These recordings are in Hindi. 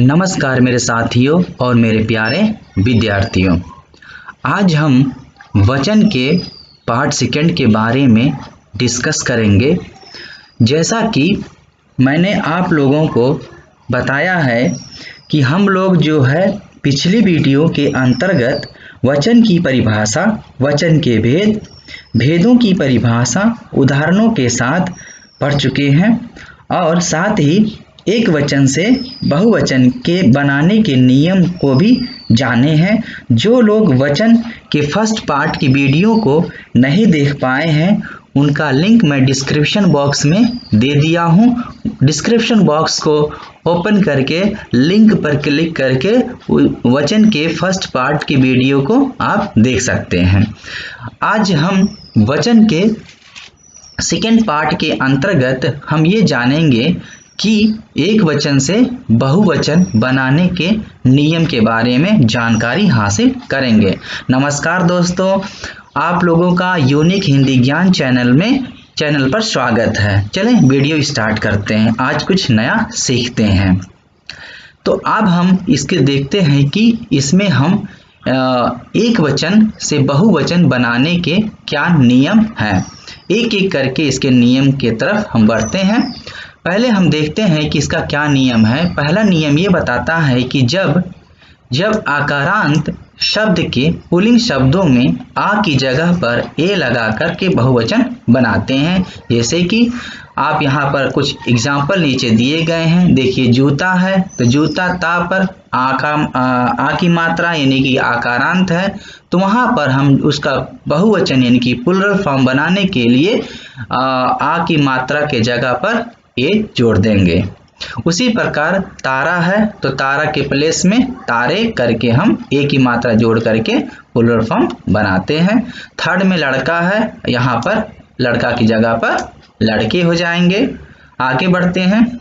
नमस्कार मेरे साथियों और मेरे प्यारे विद्यार्थियों। आज हम वचन के पार्ट सेकंड के बारे में डिस्कस करेंगे। जैसा कि मैंने आप लोगों को बताया है कि हम लोग जो है पिछली वीडियो के अंतर्गत वचन की परिभाषा, वचन के भेद, भेदों की परिभाषा उदाहरणों के साथ पढ़ चुके हैं और साथ ही एक वचन से बहुवचन के बनाने के नियम को भी जाने हैं। जो लोग वचन के फर्स्ट पार्ट की वीडियो को नहीं देख पाए हैं उनका लिंक मैं डिस्क्रिप्शन बॉक्स में दे दिया हूं। डिस्क्रिप्शन बॉक्स को ओपन करके लिंक पर क्लिक करके वचन के फर्स्ट पार्ट की वीडियो को आप देख सकते हैं। आज हम वचन के सेकेंड पार्ट के अंतर्गत हम ये जानेंगे कि एक वचन से बहुवचन बनाने के नियम के बारे में जानकारी हासिल करेंगे। नमस्कार दोस्तों, आप लोगों का यूनिक हिंदी ज्ञान चैनल पर स्वागत है। चलें वीडियो स्टार्ट करते हैं। आज कुछ नया सीखते हैं। तो अब हम इसके देखते हैं कि इसमें हम एक वचन से बहुवचन बनाने के क्या नियम हैं। एक एक करके इसके नियम की तरफ हम बढ़ते हैं। पहले हम देखते हैं कि इसका क्या नियम है। पहला नियम ये बताता है कि जब आकारांत शब्द के पुल्लिंग शब्दों में आ की जगह पर ए लगा कर के बहुवचन बनाते हैं। जैसे कि आप यहाँ पर कुछ एग्जाम्पल नीचे दिए गए हैं। देखिए, जूता है तो जूता ता पर आ की मात्रा यानी कि आकारांत है, तो वहाँ पर हम उसका बहुवचन यानी कि प्लुरल फॉर्म बनाने के लिए आ की मात्रा के जगह पर ए जोड़ देंगे। उसी प्रकार तारा है तो तारा के प्लेस में तारे करके हम ए की मात्रा जोड़ करके प्लुरल फॉर्म बनाते हैं। थर्ड में लड़का है, यहाँ पर लड़का की जगह पर लड़के हो जाएंगे। आगे बढ़ते हैं।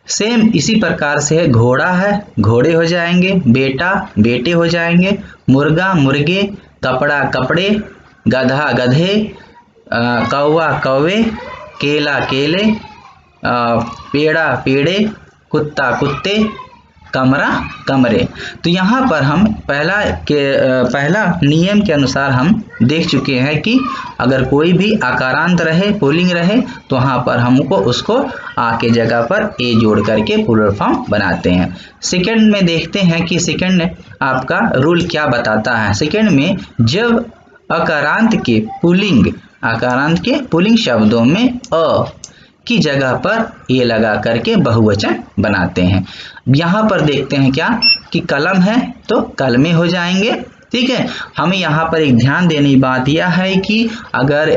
सेम इसी प्रकार से घोड़ा है, घोड़े हो जाएंगे। बेटा बेटे हो जाएंगे। मुर्गा मुर्गे, कपड़ा कपड़े, गधा गधे, कौवा कौवे, केला केले, पेड़ा पेड़े, कुत्ता कुत्ते, कमरा कमरे। तो यहाँ पर हम पहला नियम के अनुसार हम देख चुके हैं कि अगर कोई भी आकारांत रहे, पुल्लिंग रहे, तो वहाँ पर हमको उसको आ के जगह पर ए जोड़ करके प्लुरल फॉर्म बनाते हैं। सेकंड में देखते हैं कि सेकंड आपका रूल क्या बताता है। सेकंड में जब आकारांत के पुल्लिंग शब्दों में अ की जगह पर ए लगा करके बहुवचन बनाते हैं। यहाँ पर देखते हैं क्या कि कलम है तो कलमे हो जाएंगे। ठीक है, हमें यहाँ पर एक ध्यान देने की बात यह है कि अगर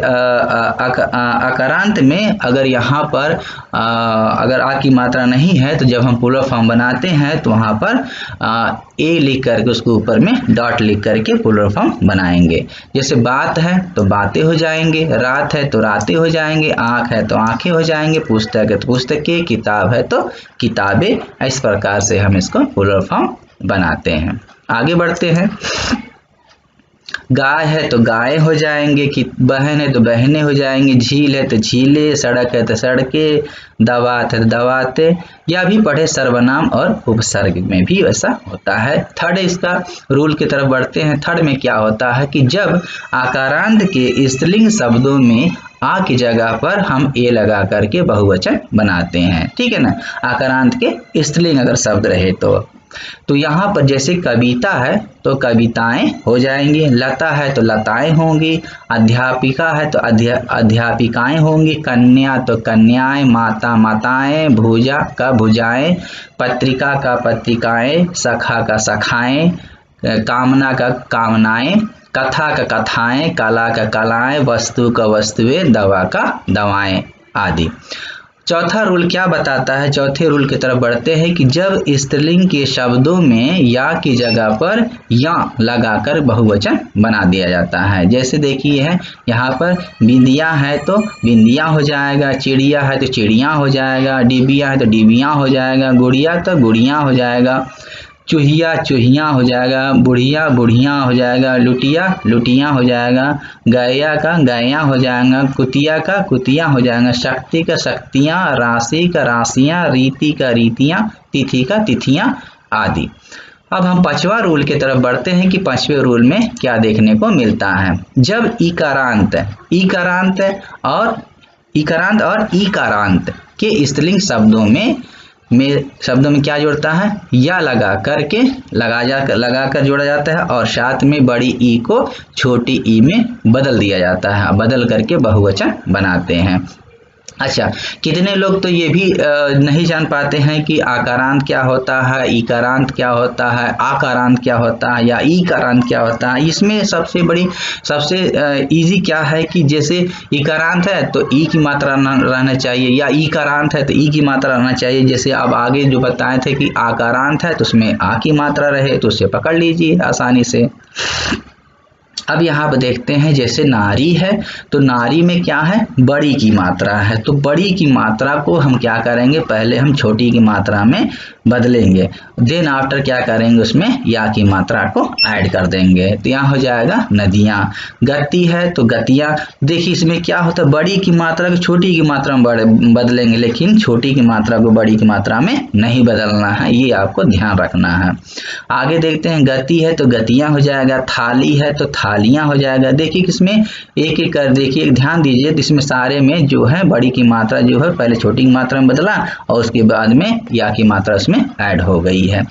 आकारांत में अगर यहाँ पर अगर आ की मात्रा नहीं है तो जब हम प्लुरल फॉर्म बनाते हैं तो वहाँ पर ए लिख करके उसके ऊपर में डॉट लिख करके प्लुरल फॉर्म बनाएंगे। जैसे बात है तो बातें हो जाएंगे, रात है तो रातें हो जाएंगे, आँख है तो आँखें हो जाएंगे, पुस्तक है तो पुस्तकें, किताब है तो किताबें। इस प्रकार से हम इसको प्लुरल फॉर्म बनाते हैं। आगे बढ़ते हैं। गाय है तो गाय हो जाएंगे, कि बहन है तो बहनें हो जाएंगे, झील है तो झीलें, सड़क है तो सड़कें, दवात है तो दवातें। या भी पढ़े सर्वनाम और उपसर्ग में भी वैसा होता है। थर्ड इसका रूल की तरफ बढ़ते हैं। थर्ड में क्या होता है कि जब आकारांत के स्त्रीलिंग शब्दों में आ की जगह पर हम ए लगा करके बहुवचन बनाते हैं। ठीक है ना, आकारांत के स्त्रीलिंग अगर शब्द रहे तो यहाँ पर जैसे कविता है तो कविताएं हो जाएंगी, लता है तो लताएं होंगी, अध्यापिका है तो अध्यापिकाएं होंगी, कन्या तो कन्याएं, माता माताएं, भुजा का भुजाएं, पत्रिका का पत्रिकाएं, सखा का सखाएं, कामना का कामनाएं, कथा का कथाएं, कला का कलाएं, वस्तु का वस्तुएं, दवा का दवाएं आदि। चौथा रूल क्या बताता है। चौथे रूल की तरफ बढ़ते हैं कि जब स्त्रीलिंग के शब्दों में या की जगह पर या लगाकर बहुवचन बना दिया जाता है। जैसे देखिए है यहाँ पर बिंदिया है तो बिंदिया हो जाएगा, चिड़िया है तो चिड़िया हो जाएगा, डिबिया है तो डिबिया हो जाएगा, गुड़िया तो गुड़िया हो जाएगा। चूहिया चूहियाँ हो जाएगा, बुढ़िया बुढ़ियाँ हो जाएगा, लुटिया लुटियाँ हो जाएगा, गैया का गैया हो जाएगा, कुतिया का कुतिया हो जाएगा, शक्ति का शक्तियाँ, राशि का राशियाँ, रीति का रीतियाँ, तिथि का तिथियाँ आदि। अब हम पांचवा रूल की तरफ बढ़ते हैं कि पांचवें रूल में क्या देखने को मिलता है। जब ईकारांत और ईकारांत के स्त्रीलिंग शब्दों में क्या जुड़ता है, या लगा कर जोड़ा जाता है और साथ में बड़ी ई को छोटी ई में बदल दिया जाता है, बदल करके बहुवचन बनाते हैं। अच्छा, कितने लोग तो ये भी नहीं जान पाते हैं कि आकारांत क्या होता है, ईकारांत क्या होता है, आकारांत क्या होता है या ईकारांत क्या होता है। इसमें सबसे इजी क्या है कि जैसे ईकारांत है तो ई की मात्रा रहना चाहिए, या ईकारांत है तो ई की मात्रा रहना चाहिए। जैसे अब आगे जो बताए थे कि आकारांत है तो उसमें आ की मात्रा रहे, तो उससे पकड़ लीजिए आसानी से। अब यहाँ पर देखते हैं, जैसे नारी है तो नारी में क्या है, बड़ी की मात्रा है, तो बड़ी की मात्रा को हम क्या करेंगे, पहले हम छोटी की मात्रा में बदलेंगे, देन आफ्टर क्या करेंगे, उसमें या की मात्रा को ऐड कर देंगे, तो यहाँ हो जाएगा नदियाँ। गति है तो गतियाँ। देखिए इसमें क्या होता है, बड़ी की मात्रा को छोटी की मात्रा में बदलेंगे, लेकिन छोटी की मात्रा को बड़ी की मात्रा में नहीं बदलना है, ये आपको ध्यान रखना है। आगे देखते हैं, गति है तो गतियाँ हो जाएगा, थाली है तो थालियाँ हो जाएगा। देखिए इसमें एक एक कर देखिए, ध्यान दीजिए, तो इसमें सारे में जो है बड़ी की मात्रा जो है पहले छोटी की मात्रा में बदला और उसके बाद में या की मात्रा उसमें ऐड हो गई है।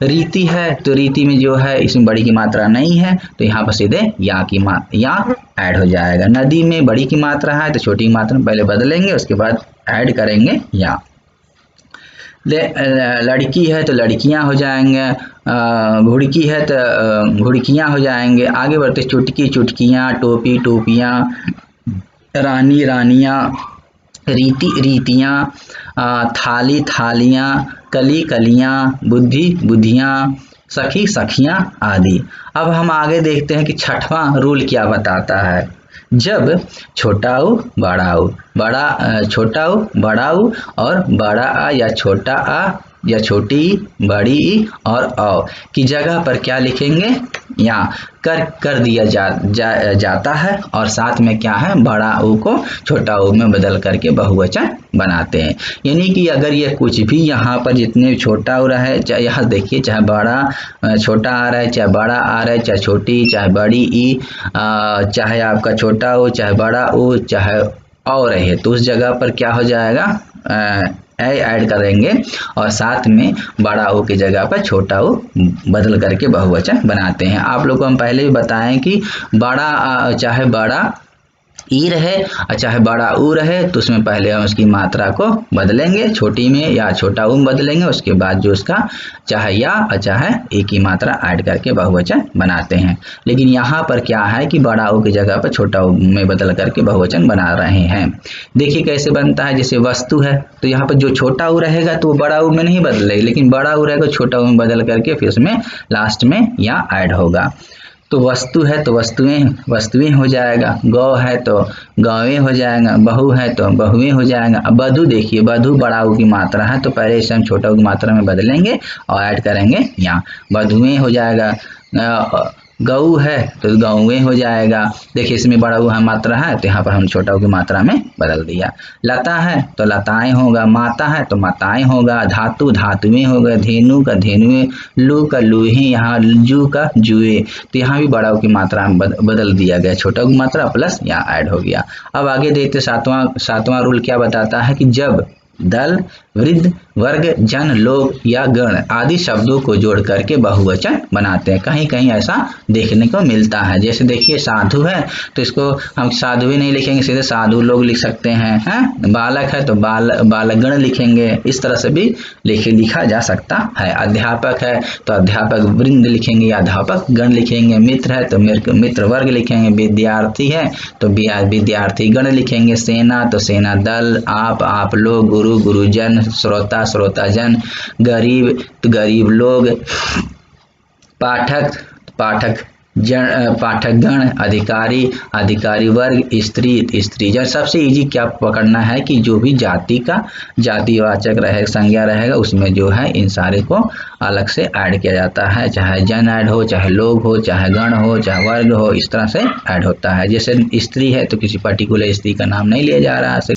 रीति है तो रीति में जो है इसमें बड़ी की मात्रा नहीं है, तो यहाँ पर सीधे या ऐड हो जाएगा। नदी में बड़ी की मात्रा है तो छोटी की मात्रा पहले बदलेंगे, उसके बाद ऐड करेंगे या। लड़की है तो लड़कियां हो जाएंगे, घुड़की है तो घुड़कियां हो जाएंगे। आगे बढ़ते, चुटकी चुटकियां, टोपी टोपियां, रानी रानियां, रीति रीतियां, थाली थालियां, कली कलियां, बुद्धि बुद्धियां, सखी सखियां आदि। अब हम आगे देखते हैं कि छठवां रूल क्या बताता है। जब छोटा ऊ बड़ा ऊ, छोटा ऊ बड़ा ऊ और बड़ा आ या छोटा आ या छोटी बड़ी और औ की जगह पर क्या लिखेंगे, या कर दिया जाता है और साथ में क्या है, बड़ा ऊ को छोटा ऊ में बदल करके बहुवचन बनाते हैं। यानी कि अगर ये कुछ भी यहाँ पर जितने छोटा ऊ रहे, चाहे यहाँ देखिए, चाहे बड़ा छोटा आ रहा है, चाहे बड़ा आ रहा है, चाहे छोटी चाहे बड़ी ई, चाहे आपका छोटा ऊ चाहे बड़ा ऊ चाहे और रहे, तो उस जगह पर क्या हो जाएगा, ऐड करेंगे और साथ में बड़ा ऊ की जगह पर छोटा ऊ बदल करके बहुवचन बनाते हैं। आप लोग को हम पहले भी बताएं कि बड़ा चाहे बड़ा ई रहे और चाहे बड़ा ऊ रहे, तो उसमें पहले हम उसकी मात्रा को बदलेंगे, छोटी में या छोटा ऊ में बदलेंगे, उसके बाद जो उसका चाहे या और चाहे ए की मात्रा ऐड करके बहुवचन बनाते हैं। लेकिन यहाँ पर क्या है कि बड़ा ऊ की जगह पर छोटा ऊ में बदल करके बहुवचन बना रहे हैं। देखिए कैसे बनता है, जैसे वस्तु है तो यहाँ पर जो छोटा ऊ रहेगा तो वो बड़ा ऊ में नहीं बदलेगा, लेकिन बड़ा ऊ रहेगा छोटा ऊ में बदल करके फिर उसमें लास्ट में या ऐड होगा। तो वस्तु है तो वस्तुएं हो जाएगा, गौ है तो गौवें हो जाएगा, बहू है तो बहुएं हो जाएगा। अब बधू देखिए, बधू बड़ा ऊ की मात्रा है तो पहले इसे हम छोटा ऊ की मात्रा में बदलेंगे और ऐड करेंगे या, बधुएं हो जाएगा। गऊ है तो गौवें हो जाएगा। देखिए इसमें बड़ा ऊ मात्रा है तो यहाँ पर हम छोटा ऊ की मात्रा में बदल दिया। लता है तो लताएं होगा, माता है तो माताएं होगा, धातु धातुएं होगा, धेनु का धेनुएं, लू का लूहे, यहाँ जू का जुए, तो यहाँ भी बड़ा ऊ की मात्रा में बदल दिया गया, छोटा ऊ की मात्रा प्लस यहाँ ऐड हो गया। अब आगे देखते सातवां रूल क्या बताता है कि जब दल, वृद्ध, वर्ग, जन, लोग या गण आदि शब्दों को जोड़ करके बहुवचन बनाते हैं। कहीं कहीं ऐसा देखने को मिलता है। जैसे देखिए साधु है तो इसको हम साधुएं नहीं लिखेंगे, सीधे साधु लोग लिख सकते हैं। बालक है तो बालगण लिखेंगे, इस तरह से भी लिखा जा सकता है। अध्यापक है तो अध्यापक वृंद लिखेंगे या अध्यापक गण लिखेंगे। मित्र है तो मित्र वर्ग लिखेंगे। विद्यार्थी है तो विद्यार्थी गण लिखेंगे। सेना तो सेना दल। आप लोग, गुरु गुरुजन, श्रोता श्रोताजन, गरीब तो गरीब लोग, पाठक पाठकगण, अधिकारी, अधिकारी वर्ग, स्त्री, स्त्रीजन। सबसे इजी क्या पकड़ना है कि जो भी जाति का जातिवाचक रहे संज्ञा रहेगा उसमें जो है इन सारे को अलग से ऐड किया जाता है, चाहे जन ऐड हो, चाहे लोग हो, चाहे गण हो, चाहे वर्ग हो, इस तरह से ऐड होता है। जैसे स्त्री है तो किसी पर्टिकुलर स्त्री का नाम नहीं लिया जा रहा है।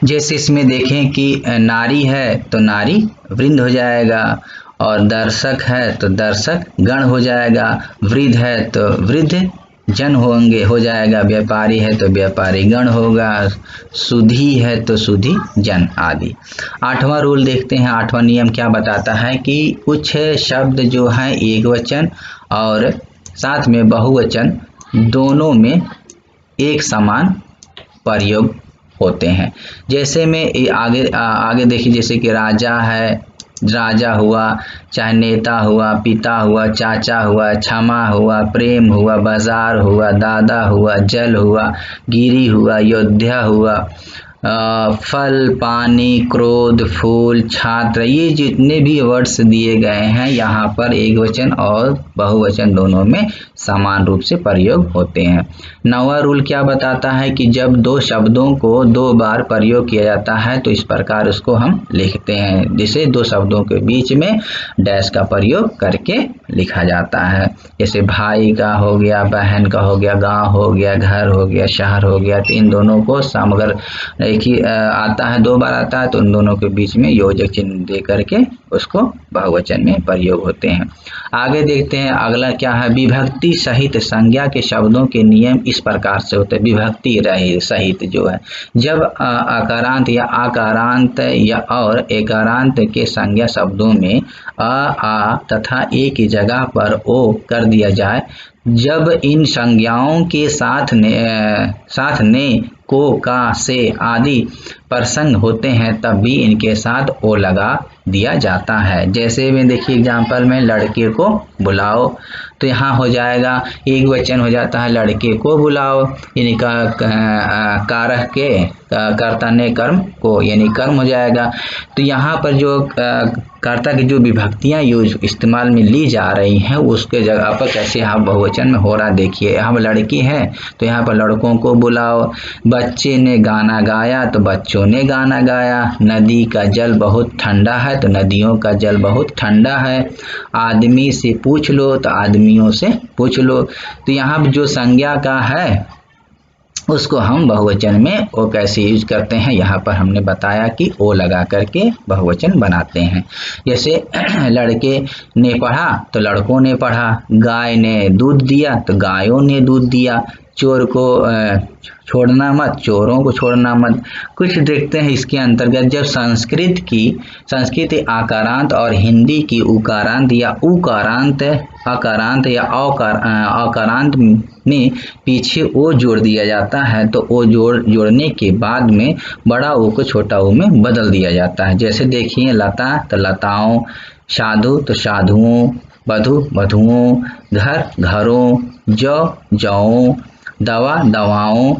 जैसे इसमें देखें कि नारी है तो नारी वृंद हो जाएगा, और दर्शक है तो दर्शक गण हो जाएगा, वृद्ध है तो वृद्ध जन होंगे हो जाएगा, व्यापारी है तो व्यापारी गण होगा, सुधी है तो सुधी जन आदि। 8वां रूल देखते हैं। 8वां नियम क्या बताता है कि कुछ शब्द जो है एक वचन और साथ में बहुवचन दोनों में एक समान प्रयोग होते हैं। जैसे में आगे देखिए, जैसे कि राजा है, राजा हुआ, चाहे नेता हुआ, पिता हुआ, चाचा हुआ, क्षमा हुआ, प्रेम हुआ, बाजार हुआ, दादा हुआ, जल हुआ, गिरी हुआ, योद्धा हुआ, फल, पानी, क्रोध, फूल, छात्र, ये जितने भी वर्ड्स दिए गए हैं यहाँ पर एक वचन और बहुवचन दोनों में समान रूप से प्रयोग होते हैं। 9वां रूल क्या बताता है कि जब दो शब्दों को 2 बार प्रयोग किया जाता है तो इस प्रकार उसको हम लिखते हैं, जैसे 2 शब्दों के बीच में डैश का प्रयोग करके लिखा जाता है। जैसे भाई का हो गया, बहन का हो गया, गांव हो गया, घर हो गया, शहर हो गया, तो इन दोनों को अगर एक ही आता है 2 बार आता है तो उन दोनों के बीच में योजक चिन्ह दे करके उसको बहुवचन में प्रयोग होते हैं। आगे देखते हैं अगला क्या है, विभक्ति सहित संज्ञा के शब्दों के नियम इस प्रकार से होते हैं। विभक्ति रहित सहित जो है, जब अकारांत या आकारांत या और एकारांत के संज्ञा शब्दों में आ तथा ए की जगह पर ओ कर दिया जाए, जब इन संज्ञाओं के साथ ने को, का, से आदि प्रसंग होते हैं तब भी इनके साथ ओ लगा दिया जाता है। जैसे में देखिए एग्जाम्पल में लड़के को बुलाओ, तो यहाँ हो जाएगा एक वचन हो जाता है लड़के को बुलाओ, यानी कारक के कर्ता ने कर्म को, यानी कर्म हो जाएगा। तो यहाँ पर जो कर्ता की जो विभक्तियाँ इस्तेमाल में ली जा रही हैं उसके जगह पर कैसे यहाँ बहुवचन में हो रहा देखिए। हम लड़की हैं तो यहाँ पर लड़कों को बुलाओ, बच्चे ने गाना गाया तो बच्चों ने गाना गाया, नदी का जल बहुत ठंडा है तो नदियों का जल बहुत ठंडा है, आदमी से पूछ लो तो आदमियों से पूछ लो। तो यहाँ जो संज्ञा का है उसको हम बहुवचन में ओ कैसे यूज करते हैं, यहाँ पर हमने बताया कि ओ लगा करके बहुवचन बनाते हैं। जैसे लड़के ने पढ़ा तो लड़कों ने पढ़ा, गाय ने दूध दिया तो गायों ने दूध दिया, चोर को छोड़ना मत, चोरों को छोड़ना मत। कुछ देखते हैं इसके अंतर्गत, जब संस्कृत आकारांत और हिंदी की उकारांत या उकारांत, अकारांत या अकारांत में पीछे ओ जोड़ दिया जाता है तो ओ जोड़ने के बाद में बड़ा ओ को छोटा ओ में बदल दिया जाता है। जैसे देखिए लता तो लताओं, साधु तो साधुओं, वधु वधुओं, घर घरों, जौ जौओं, दवा दवाओं।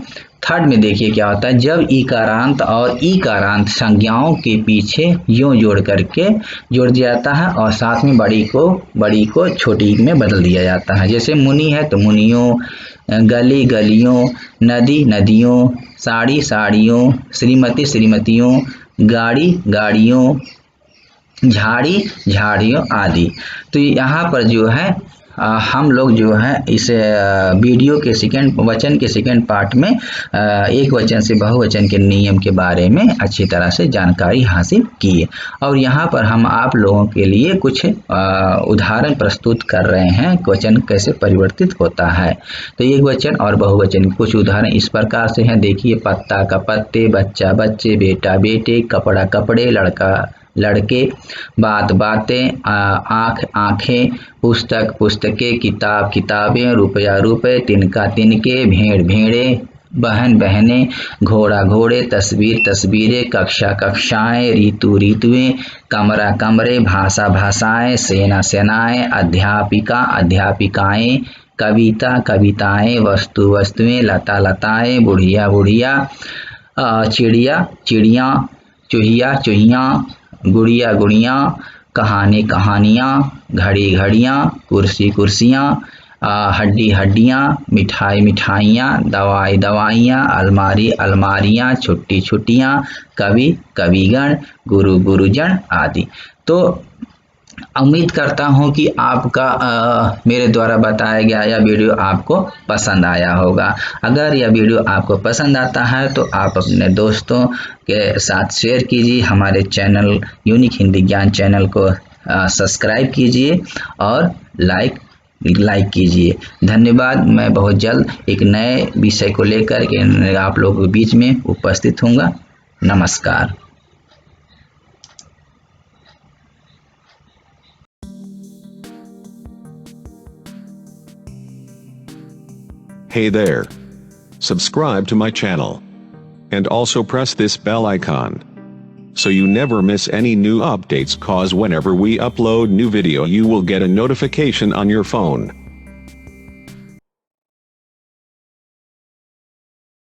थर्ड में देखिए क्या होता है, जब इकारांत और ईकारांत संज्ञाओं के पीछे यूं जोड़ दिया जाता है और साथ में बड़ी को छोटी में बदल दिया जाता है। जैसे मुनि है तो मुनियों, गली गलियों, नदी नदियों, साड़ी साड़ियों, श्रीमती श्रीमतियों, गाड़ी गाड़ियों, झाड़ी झाड़ियों आदि। तो यहाँ पर जो है हम लोग जो है इस वीडियो के वचन के सेकेंड पार्ट में एक वचन से बहुवचन के नियम के बारे में अच्छी तरह से जानकारी हासिल की, और यहाँ पर हम आप लोगों के लिए कुछ उदाहरण प्रस्तुत कर रहे हैं वचन कैसे परिवर्तित होता है। तो एक वचन और बहुवचन कुछ उदाहरण इस प्रकार से हैं। देखिए, पत्ता का पत्ते, बच्चा बच्चे, बेटा बेटे, कपड़ा कपड़े, लड़का लड़के, बात बातें, आँख आँखें, पुस्तक पुस्तकें, किताब किताबें, रुपया रुपए, तिनका तिनके, भेड़ भेड़े, बहन बहनें, घोड़ा घोड़े, तस्वीर तस्वीरें, कक्षा कक्षाएं, ऋतु ऋतुएं, कमरा कमरे, भाषा भाषाएं, सेना सेनाएं, अध्यापिका अध्यापिकाएं, कविता कविताएं, वस्तु वस्तुएं, लता लताएं, बुढ़िया बुढ़िया, चिड़िया चिड़िया, चूहिया चूहिया, गुड़िया गुड़िया, कहानी कहानियाँ, घड़ी घड़ियाँ, कुर्सी कुर्सियाँ, हड्डी हड्डियाँ, मिठाई मिठाइयाँ, दवाई दवाइयाँ, अलमारी अलमारियाँ, छुट्टी छुट्टियाँ, कवि कविगण, गुरु गुरुजन आदि। तो उम्मीद करता हूँ कि आपका मेरे द्वारा बताया गया यह वीडियो आपको पसंद आया होगा। अगर यह वीडियो आपको पसंद आता है तो आप अपने दोस्तों के साथ शेयर कीजिए। हमारे चैनल यूनिक हिंदी ज्ञान चैनल को सब्सक्राइब कीजिए और लाइक कीजिए। धन्यवाद। मैं बहुत जल्द एक नए विषय को लेकर के आप लोगों के बीच में उपस्थित होऊंगा। नमस्कार। Hey there. Subscribe to my channel. And also press this bell icon. So you never miss any new updates, cause whenever we upload new video you will get a notification on your phone.